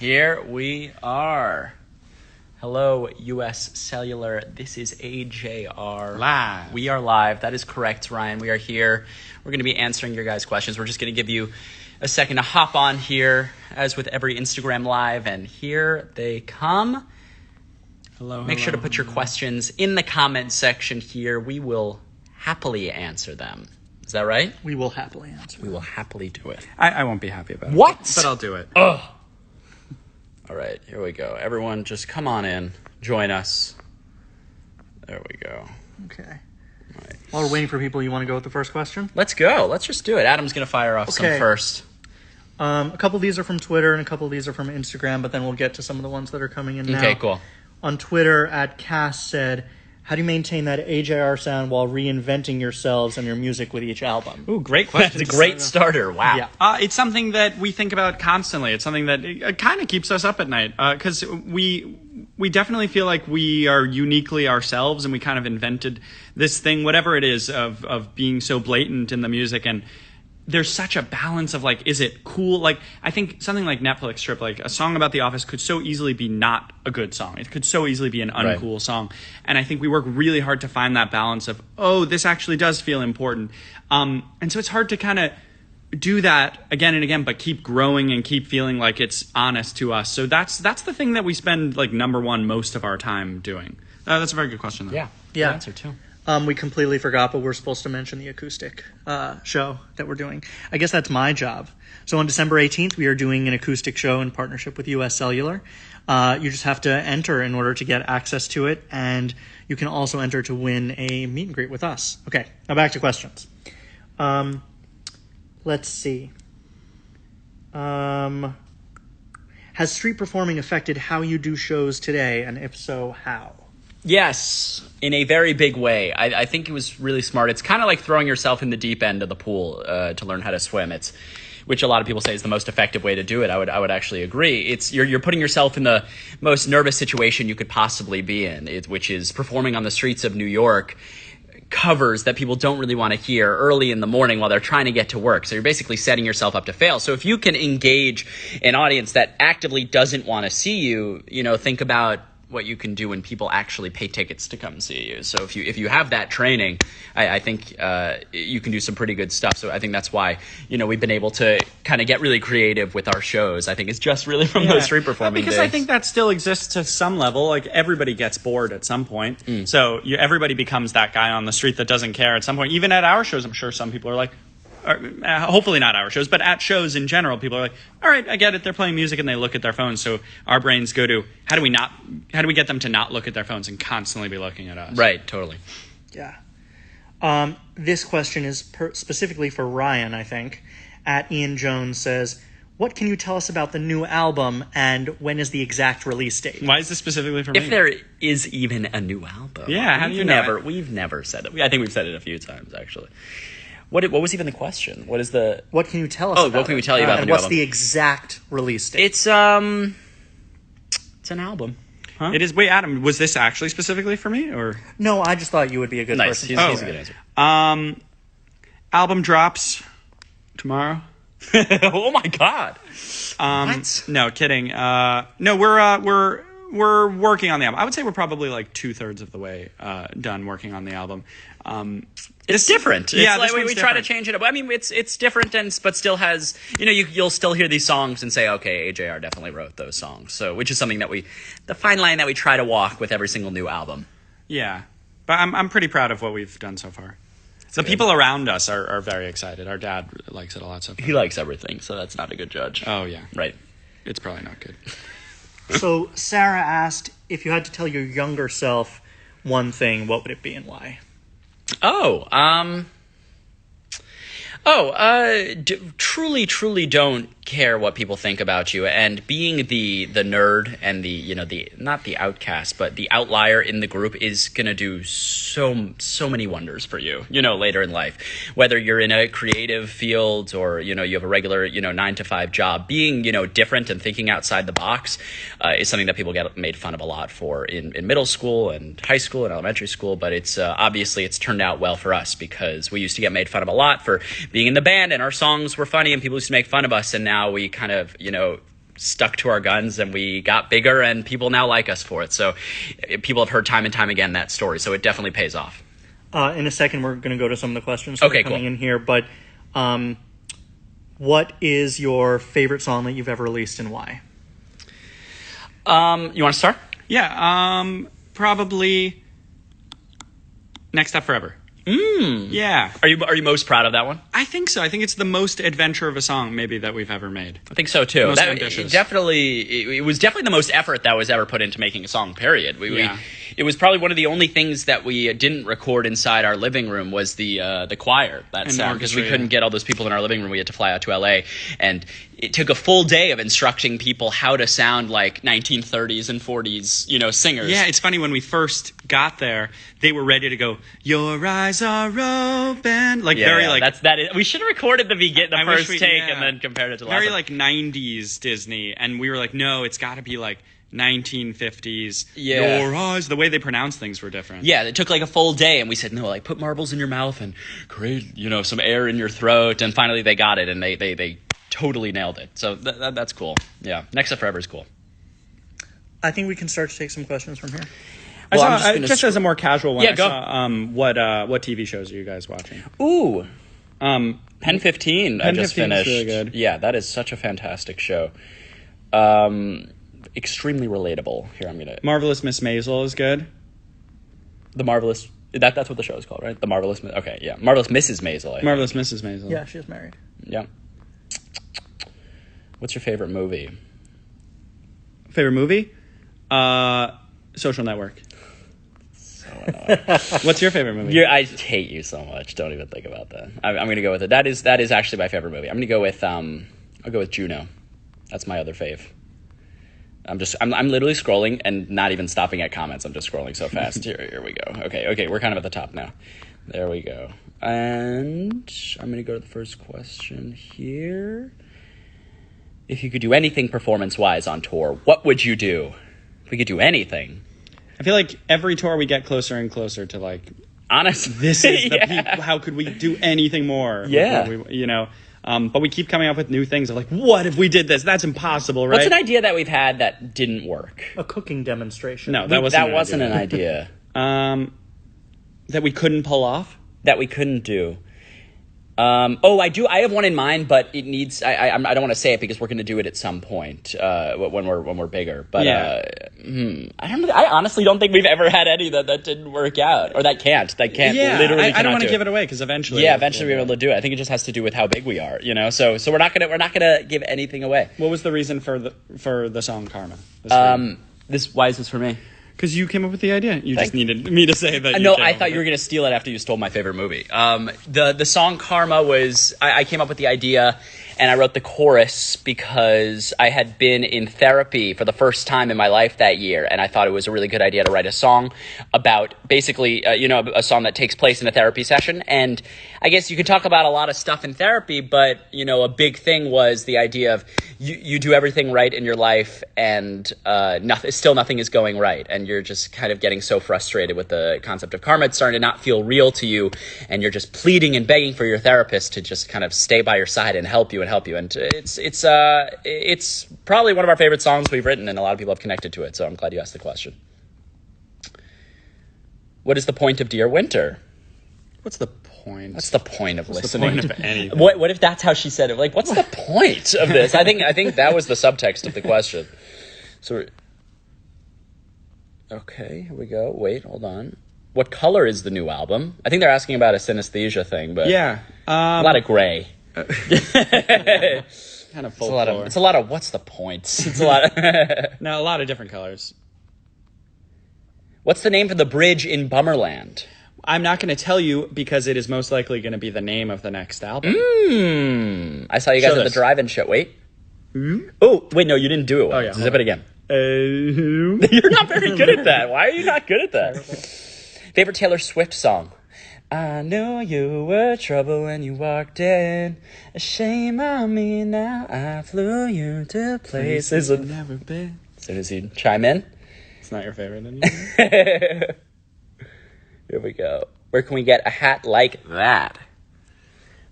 Here we are. Hello, uscellular. This is AJR. Live. We are live. That is correct, Ryan. We are here. We're going to be answering your guys' questions. We're just going to give you a second to hop on here, as with every Instagram Live, and here they come. Hello. Make sure to put your questions in the comment section here. We will happily answer them. Is that right? We will happily answer. We will happily do it. I won't be happy about it. What? But I'll do it. Ugh. All right, here we go. Everyone, just come on in. Join us. There we go. Okay. Right. While we're waiting for people, you want to go with the first question? Let's go. Let's just do it. Adam's going to fire off some Okay. first. A couple of these are from Twitter and a couple of these are from Instagram, but then we'll get to some of the ones that are coming in now. Okay, cool. On Twitter, @Cass said, how do you maintain that AJR sound while reinventing yourselves and your music with each album? Ooh, great question. That's a great starter. Wow. Yeah. It's something that we think about constantly. It's something that kind of keeps us up at night because we definitely feel like we are uniquely ourselves, and we kind of invented this thing, whatever it is, of being so blatant in the music. And there's such a balance of, like, is it cool? Like, I think something like Netflix Trip, like a song about The Office, could so easily be not a good song. It could so easily be an uncool song. And I think we work really hard to find that balance of, oh, this actually does feel important. And so it's hard to kind of do that again and again, but keep growing and keep feeling like it's honest to us. So that's the thing that we spend, like, number one most of our time doing. That's a very good question, though. Yeah. Yeah. Good answer, too. We completely forgot, but we're supposed to mention the acoustic show that we're doing. I guess that's my job. So on December 18th, we are doing an acoustic show in partnership with uscellular. You just have to enter in order to get access to it, and you can also enter to win a meet and greet with us. Okay, now back to questions. Let's see. Has street performing affected how you do shows today, and if so, how? Yes, in a very big way. I think it was really smart. It's kind of like throwing yourself in the deep end of the pool to learn how to swim. Which a lot of people say is the most effective way to do it. I would actually agree. You're putting yourself in the most nervous situation you could possibly be in, which is performing on the streets of New York, covers that people don't really want to hear early in the morning while they're trying to get to work. So you're basically setting yourself up to fail. So if you can engage an audience that actively doesn't want to see you, think about what you can do when people actually pay tickets to come see you. So if you have that training, I think you can do some pretty good stuff. So I think that's why we've been able to kind of get really creative with our shows. I think it's just really from those street performing because days. I think that still exists to some level. Like, everybody gets bored at some point. So everybody becomes that guy on the street that doesn't care at some point. Even at our shows, I'm sure some people are like, hopefully not our shows, but at shows in general, people are like, all right, I get it. They're playing music and they look at their phones. So our brains go to, how do we get them to not look at their phones and constantly be looking at us? Right, totally. Yeah. This question is specifically for Ryan, I think. @Ian Jones says, what can you tell us about the new album, and when is the exact release date? Why is this specifically for me? If there is even a new album. Yeah, how do you know it? We've never said it. I think we've said it a few times, actually. What was even the question? What can you tell us about what can we tell you about the and new what's album? the exact release date? It's an album. Huh? It is. Wait, Adam, was this actually specifically for me, or? No, I just thought you would be a good Nice. person. He's a good answer. Album drops tomorrow. Oh my God. What? No, kidding. No, we're working on the album. I would say we're probably like 2/3 of the way done working on the album. It's different. Yeah, it's like we try to change it up. I mean, it's different, but still has, you'll still hear these songs and say, okay, AJR definitely wrote those songs. So, which is something that the fine line that we try to walk with every single new album. Yeah, but I'm pretty proud of what we've done so far. The people around us are very excited. Our dad likes it a lot so far. He likes everything, so that's not a good judge. Oh, yeah. Right. It's probably not good. So Sarah asked, if you had to tell your younger self one thing, what would it be and why? Truly don't care what people think about you, and being the nerd and the not the outcast but the outlier in the group is gonna do so many wonders for you later in life, whether you're in a creative field or you have a regular 9-to-5 job. Being different and thinking outside the box is something that people get made fun of a lot for in middle school and high school and elementary school, but it's obviously it's turned out well for us because we used to get made fun of a lot for being in the band and our songs were funny and people used to make fun of us, and now we kind of stuck to our guns and we got bigger, and people now like us for it. So people have heard time and time again that story. So it definitely pays off. In a second, we're going to go to some of the questions that are coming in here. But what is your favorite song that you've ever released and why? You want to start? Yeah, probably Next Up Forever. Yeah. Are you most proud of that one? I think so. I think it's the most adventure of a song maybe that we've ever made. I think so too. Most It ambitious. definitely, it was definitely the most effort that was ever put into making a song. Period. It was probably one of the only things that we didn't record inside our living room was the choir, that And sound, because we orchestra, couldn't get all those people in our living room. We had to fly out to LA, and it took a full day of instructing people how to sound like 1930s and 40s, singers. Yeah, it's funny, when we first got there, they were ready to go, "Your eyes are open," we should have recorded the I wish first we- take yeah. and then compared it to very last one. 90s Disney, and we were like, no, it's got to be 1950s. Yeah. Your eyes, the way they pronounce things were different. Yeah, it took a full day, and we said, no, put marbles in your mouth and create, some air in your throat, and finally they got it, and they totally nailed it. So that's cool. Yeah, Next Up Forever is cool. I think we can start to take some questions from here. I Well, saw, I'm just gonna just as a more casual one, Yeah, I go. saw, what TV shows are you guys watching? Ooh, Pen 15 I Pen just 15 is finished. really good. Yeah, that is such a fantastic show. Extremely relatable. Here, I'm going to... Marvelous Miss Maisel is good. The Marvelous... That's what the show is called, right? The Marvelous... Okay, yeah. Marvelous Mrs. Maisel, I think. Marvelous Mrs. Maisel. Yeah, she is married. Yeah. What's your favorite movie? Favorite movie? Social Network. So annoying. What's your favorite movie? I hate you so much. Don't even think about that. I'm going to go with it. That is actually my favorite movie. I'm going to go with... I'll go with Juno. That's my other fave. I'm literally scrolling and not even stopping at comments. I'm just scrolling so fast. Here we go. Okay, we're kind of at the top now. There we go. And I'm going to go to the first question here. If you could do anything performance-wise on tour, what would you do? If we could do anything. I feel like every tour we get closer and closer to Honestly, this is the yeah. peak. How could we do anything more? Yeah. But we keep coming up with new things of what if we did this? That's impossible, right? What's an idea that we've had that didn't work? A cooking demonstration. No, That wasn't an an idea. that we couldn't pull off. That we couldn't do. I do. I have one in mind, but it needs. I don't want to say it because we're going to do it at some point when we're bigger. But Yeah. I don't. I honestly don't think we've ever had any that didn't work out or that can't. Yeah, Literally, I don't cannot want to do give it away because eventually. Yeah, eventually we'll be able to do it. I think it just has to do with how big we are. So we're not gonna give anything away. What was the reason for the song Karma? Why is this for me? Because you came up with the idea. You Thanks. just needed me to say that. No, I thought you were going to steal it after you stole my favorite movie. The song Karma was, I came up with the idea and I wrote the chorus because I had been in therapy for the first time in my life that year, and I thought it was a really good idea to write a song about basically, a song that takes place in a therapy session. And I guess you could talk about a lot of stuff in therapy, but, a big thing was the idea of you do everything right in your life and nothing is going right. And you're just kind of getting so frustrated with the concept of karma. It's starting to not feel real to you. And you're just pleading and begging for your therapist to just kind of stay by your side and help you. And it's probably one of our favorite songs we've written, and a lot of people have connected to it. So I'm glad you asked the question. What is the point of Dear Winter? What's the point? What's the point of listening? The point of anything? What if that's how she said it? What's the point of this? I think that was the subtext of the question. So, okay, here we go. Wait, hold on. What color is the new album? I think they're asking about a synesthesia thing, but Yeah. a lot of gray. Kind of It's a lot of what's the point? It's a lot. No, a lot of different colors. What's the name for the bridge in Bummerland? I'm not going to tell you because it is most likely going to be the name of the next album. I saw you guys Show at the this. drive-in show. Wait. Oh, wait, no, you didn't do it. Oh, yeah, Zip hold it again. on. You're not very good at that. Why are you not good at that? Favorite Taylor Swift song? I knew you were trouble when you walked in. A shame on me now. I flew you to places I've never been. As soon as you chime in. It's not your favorite anymore. Here we go. Where can we get a hat like that?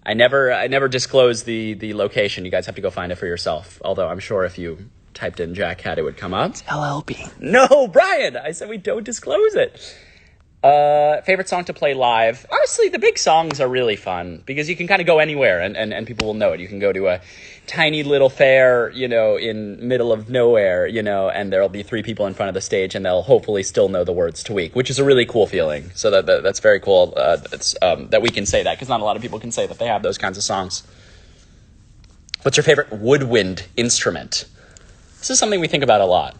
I never disclose the location. You guys have to go find it for yourself. Although I'm sure if you typed in Jack Hat, it would come up. LLB. No, Brian! I said we don't disclose it. Favorite song to play live? Honestly, the big songs are really fun because you can kind of go anywhere and people will know it. You can go to a tiny little fair, in middle of nowhere, and there'll be 3 people in front of the stage and they'll hopefully still know the words to Weak, which is a really cool feeling. So that's very cool that we can say that because not a lot of people can say that they have those kinds of songs. What's your favorite woodwind instrument? This is something we think about a lot.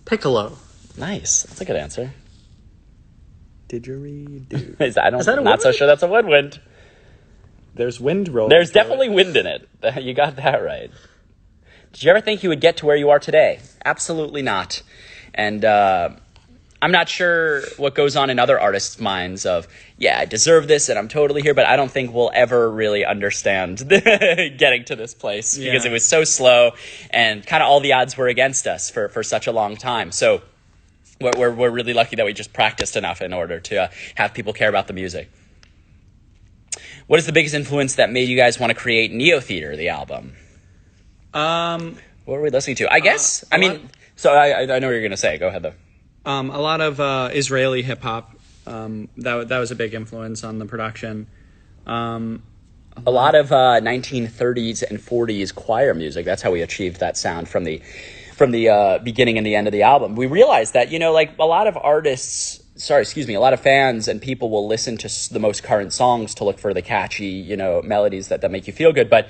Piccolo. Nice. That's a good answer. Didgeridoo. Is that a woodwind? Not so sure that's a woodwind. There's wind rolling. There's definitely wind in it. You got that right. Did you ever think you would get to where you are today? Absolutely not. And I'm not sure what goes on in other artists' minds of, yeah, I deserve this and I'm totally here, but I don't think we'll ever really understand getting to this place because it was so slow and kind of all the odds were against us for such a long time. So we're really lucky that we just practiced enough in order to have people care about the music. What is the biggest influence that made you guys want to create Neotheater, the album? What were we listening to? I guess. I know what you're going to say. Go ahead, though. A lot of Israeli hip hop. That was a big influence on the production. A lot of 1930s and 40s choir music. That's how we achieved that sound from the beginning and the end of the album. We realized that, a lot of a lot of fans and people will listen to the most current songs to look for the catchy, melodies that make you feel good. But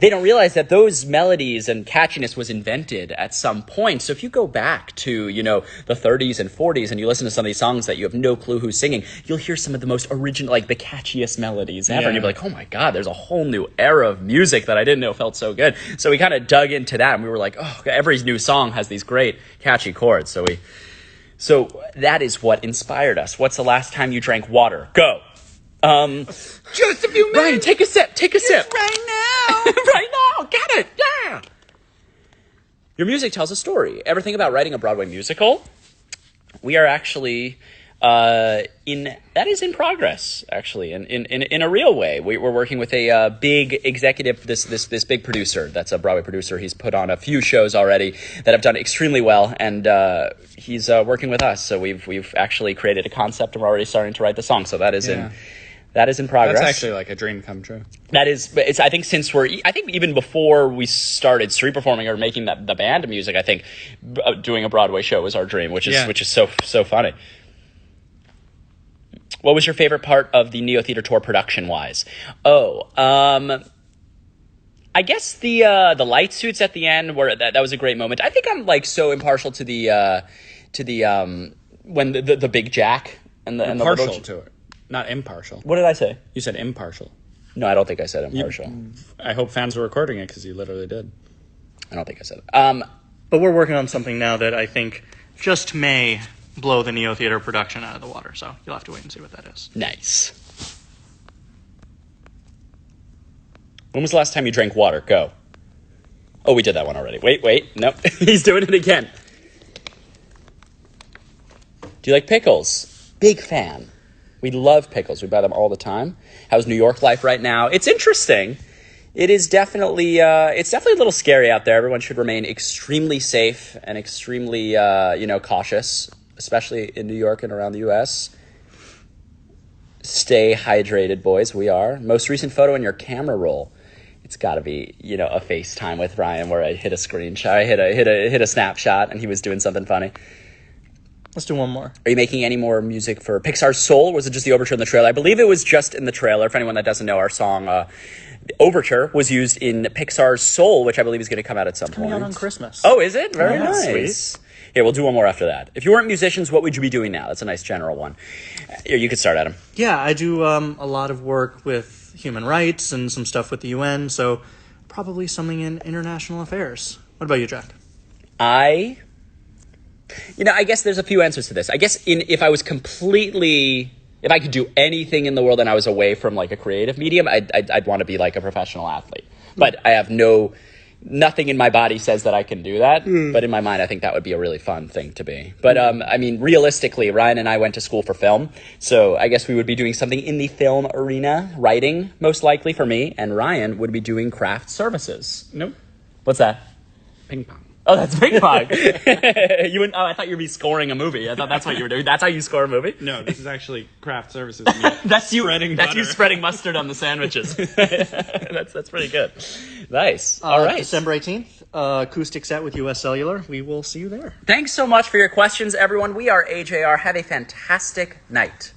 they don't realize that those melodies and catchiness was invented at some point. So if you go back to, the 30s and 40s and you listen to some of these songs that you have no clue who's singing, you'll hear some of the most original, the catchiest melodies ever. Yeah. And you'll be like, oh my God, there's a whole new era of music that I didn't know felt so good. So we kind of dug into that and we were like, oh, every new song has these great catchy chords. So that is what inspired us. What's the last time you drank water? Go. Just a few minutes. Ryan, take a sip. Right now. Right now. Get it. Yeah. Your music tells a story. Ever think about writing a Broadway musical? We are actually that is in progress, actually, in a real way. We're working with a big executive, this big producer that's a Broadway producer. He's put on a few shows already that have done extremely well, and he's working with us. So we've actually created a concept, and we're already starting to write the song. So that is in progress. That's actually like a dream come true. That is, I think even before we started street performing or making the band music, I think doing a Broadway show was our dream, which is so funny. What was your favorite part of the Neotheater tour production-wise? I guess the light suits at the end were that was a great moment. I think I'm so impartial to the when the big Jack and the impartial to it, not impartial. What did I say? You said impartial. No, I don't think I said impartial. I hope fans were recording it because you literally did. I don't think I said it. But we're working on something now that I think just may blow the Neotheater production out of the water. So you'll have to wait and see what that is. Nice. When was the last time you drank water? Go. Oh, we did that one already. Wait. Nope. He's doing it again. Do you like pickles? Big fan. We love pickles. We buy them all the time. How's New York life right now? It's interesting. It is definitely a little scary out there. Everyone should remain extremely safe and extremely cautious, especially in New York and around the U.S. Stay hydrated, boys. We are. Most recent photo in your camera roll. It's got to be, a FaceTime with Ryan where I hit a screenshot. I hit a snapshot, and he was doing something funny. Let's do one more. Are you making any more music for Pixar's Soul, or was it just the overture in the trailer? I believe it was just in the trailer. For anyone that doesn't know, our song, the overture, was used in Pixar's Soul, which I believe is going to come out at some point. Coming out on Christmas. Oh, is it? Very nice. Sweet. Here, we'll do one more after that. If you weren't musicians, what would you be doing now? That's a nice general one. Here, you could start, Adam. Yeah, I do a lot of work with human rights and some stuff with the UN, so probably something in international affairs. What about you, Jack? I guess there's a few answers to this. I guess if I could do anything in the world and I was away from a creative medium, I'd want to be a professional athlete. But I have no Nothing in my body says that I can do that, but in my mind, I think that would be a really fun thing to be. But I mean, realistically, Ryan and I went to school for film, so I guess we would be doing something in the film arena, writing most likely for me, and Ryan would be doing craft services. Nope. What's that? Ping pong. Oh, that's ping pong. You wouldn't, I thought you'd be scoring a movie. I thought that's what you were doing. That's how you score a movie? No, this is actually craft services. That's you spreading That's butter. you spreading mustard on the sandwiches. That's pretty good. Nice. All right. December 18th, acoustic set with US Cellular. We will see you there. Thanks so much for your questions, everyone. We are AJR. Have a fantastic night.